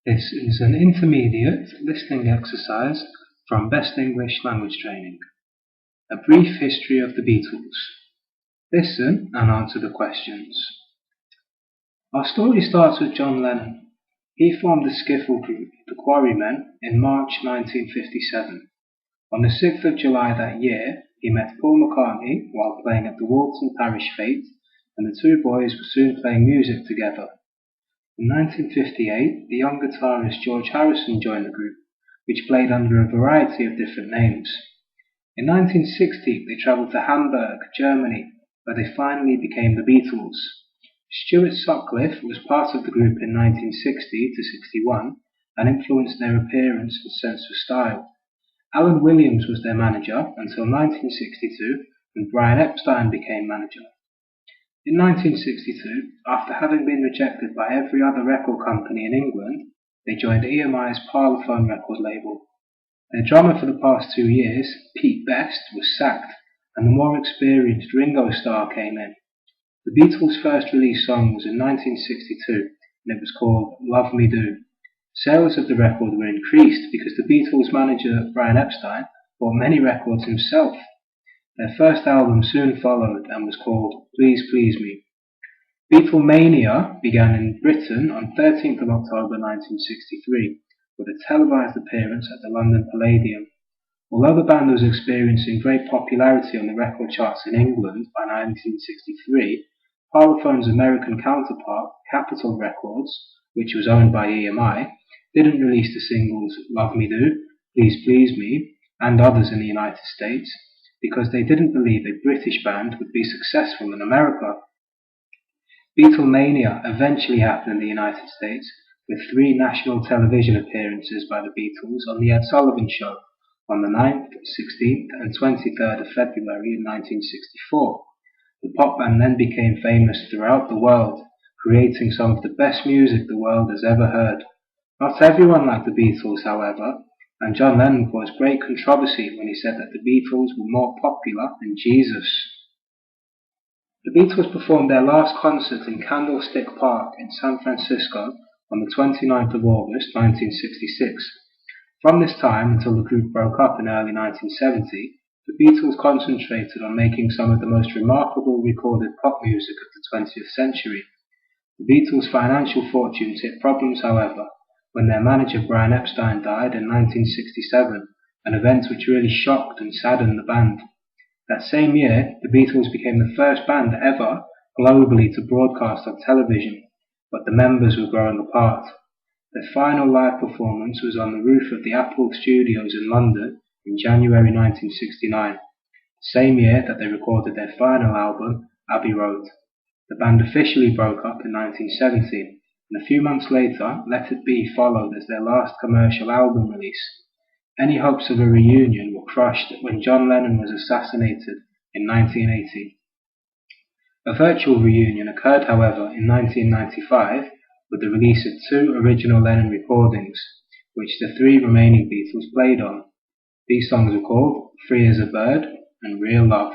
This is an intermediate listening exercise from Best English Language Training. A brief history of the Beatles. Listen and answer the questions. Our story starts with John Lennon. He formed the skiffle group, the Quarrymen, in March 1957. On the 6th of July that year, he met Paul McCartney while playing at the Walton Parish Fete, and the two boys were soon playing music together. In 1958, the young guitarist George Harrison joined the group, which played under a variety of different names. In 1960, they travelled to Hamburg, Germany, where they finally became the Beatles. Stuart Sutcliffe was part of the group in 1960 to 61 and influenced their appearance and sense of style. Alan Williams was their manager until 1962, when Brian Epstein became manager. In 1962, after having been rejected by every other record company in England, they joined EMI's Parlophone record label. Their drummer for the past 2 years, Pete Best, was sacked, and the more experienced Ringo Starr came in. The Beatles' first released song was in 1962, and it was called Love Me Do. Sales of the record were increased because the Beatles' manager, Brian Epstein, bought many records himself. Their first album soon followed and was called Please Please Me. Beatlemania began in Britain on 13th of October 1963 with a televised appearance at the London Palladium. Although the band was experiencing great popularity on the record charts in England by 1963, Parlophone's American counterpart, Capitol Records, which was owned by EMI, didn't release the singles Love Me Do, Please Please Me, and others in the United States, because they didn't believe a British band would be successful in America. Beatlemania eventually happened in the United States, with 3 national television appearances by the Beatles on The Ed Sullivan Show on the 9th, 16th and 23rd of February in 1964. The pop band then became famous throughout the world, creating some of the best music the world has ever heard. Not everyone liked the Beatles, however, and John Lennon caused great controversy when he said that the Beatles were more popular than Jesus. The Beatles performed their last concert in Candlestick Park in San Francisco on the 29th of August 1966. From this time until the group broke up in early 1970, the Beatles concentrated on making some of the most remarkable recorded pop music of the 20th century. The Beatles' financial fortunes hit problems, however, when their manager Brian Epstein died in 1967, an event which really shocked and saddened the band. That same year, the Beatles became the first band ever globally to broadcast on television, but the members were growing apart. Their final live performance was on the roof of the Apple Studios in London in January 1969, the same year that they recorded their final album, Abbey Road. The band officially broke up in 1970, and a few months later, Let It Be followed as their last commercial album release. Any hopes of a reunion were crushed when John Lennon was assassinated in 1980. A virtual reunion occurred, however, in 1995 with the release of 2 original Lennon recordings, which the 3 remaining Beatles played on. These songs were called Free as a Bird and Real Love.